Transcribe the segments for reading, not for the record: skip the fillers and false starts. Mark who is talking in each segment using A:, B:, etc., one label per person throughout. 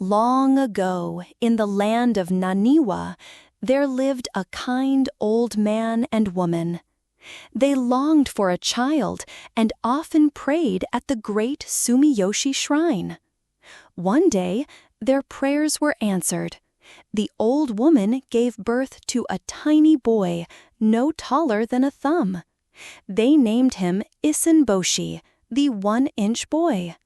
A: Long ago, in the land of Naniwa, there lived a kind old man and woman. They longed for a child and often prayed at the great Sumiyoshi shrine. One day, their prayers were answered. The old woman gave birth to a tiny boy, no taller than a thumb. They named him Issun Boshi, the 1-inch boy.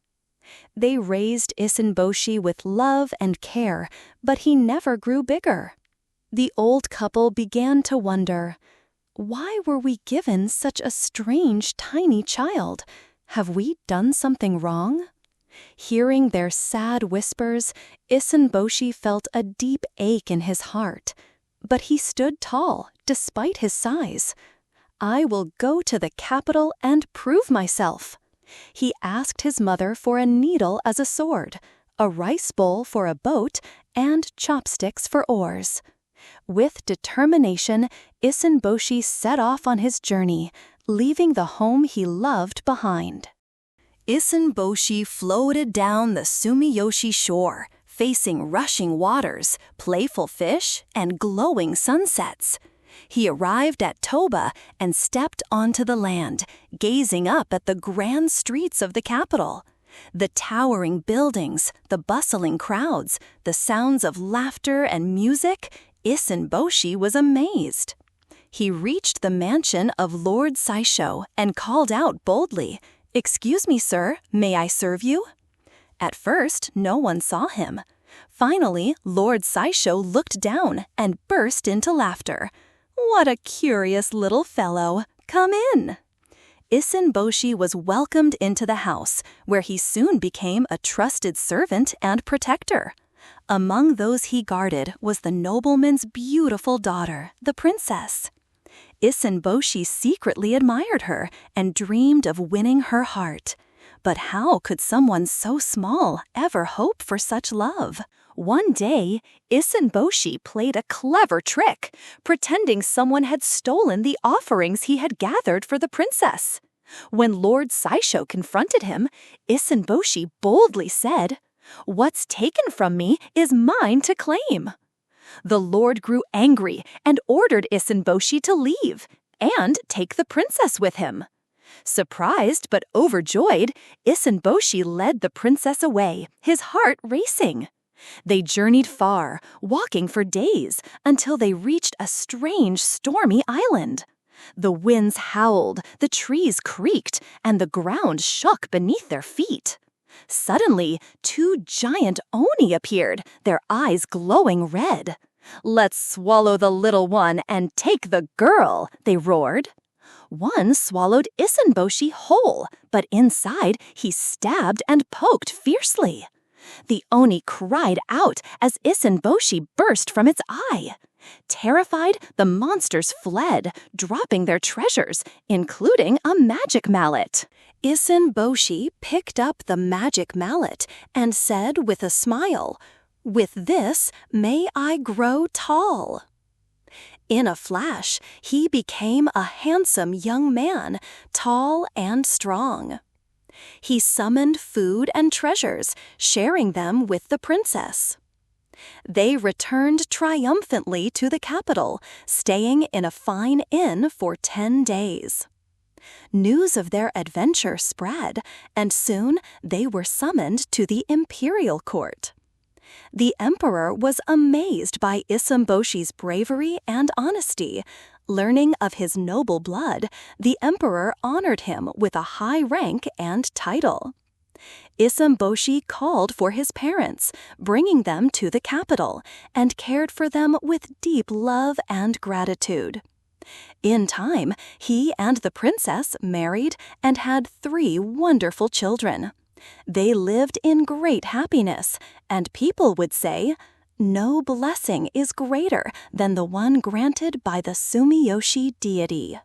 A: They raised Issun Boshi with love and care, but he never grew bigger. The old couple began to wonder, why were we given such a strange tiny child? Have we done something wrong? Hearing their sad whispers, Issun Boshi felt a deep ache in his heart. But he stood tall, despite his size. I will go to the capital and prove myself. He asked his mother for a needle as a sword, a rice bowl for a boat, and chopsticks for oars. With determination, Issun Boshi set off on his journey, leaving the home he loved behind. Issun Boshi floated down the Sumiyoshi shore, facing rushing waters, playful fish, and glowing sunsets. He arrived at Toba and stepped onto the land, gazing up at the grand streets of the capital. The towering buildings, the bustling crowds, the sounds of laughter and music, Issun Boshi was amazed. He reached the mansion of Lord Saisho and called out boldly, "Excuse me, sir, may I serve you?" At first, no one saw him. Finally, Lord Saisho looked down and burst into laughter. "What a curious little fellow! Come in!" Issun Boshi was welcomed into the house, where he soon became a trusted servant and protector. Among those he guarded was the nobleman's beautiful daughter, the princess. Issun Boshi secretly admired her and dreamed of winning her heart. But how could someone so small ever hope for such love? One day, Issun Boshi played a clever trick, pretending someone had stolen the offerings he had gathered for the princess. When Lord Saisho confronted him, Issun Boshi boldly said, "What's taken from me is mine to claim." The Lord grew angry and ordered Issun Boshi to leave and take the princess with him. Surprised but overjoyed, Issun Boshi led the princess away, his heart racing. They journeyed far, walking for days, until they reached a strange, stormy island. The winds howled, the trees creaked, and the ground shook beneath their feet. Suddenly, 2 giant oni appeared, their eyes glowing red. "Let's swallow the little one and take the girl," they roared. One swallowed Issun Boshi whole, but inside he stabbed and poked fiercely. The oni cried out as Issun Boshi burst from its eye. Terrified, the monsters fled, dropping their treasures, including a magic mallet. Issun Boshi picked up the magic mallet and said with a smile, "With this may I grow tall." In a flash, he became a handsome young man, tall and strong. He summoned food and treasures, sharing them with the princess. They returned triumphantly to the capital, staying in a fine inn for 10 days. News of their adventure spread, and soon they were summoned to the imperial court. The emperor was amazed by Issun Boshi's bravery and honesty. Learning of his noble blood, the emperor honored him with a high rank and title. Issun Boshi called for his parents, bringing them to the capital, and cared for them with deep love and gratitude. In time, he and the princess married and had 3 wonderful children. They lived in great happiness, and people would say, "No blessing is greater than the one granted by the Sumiyoshi deity."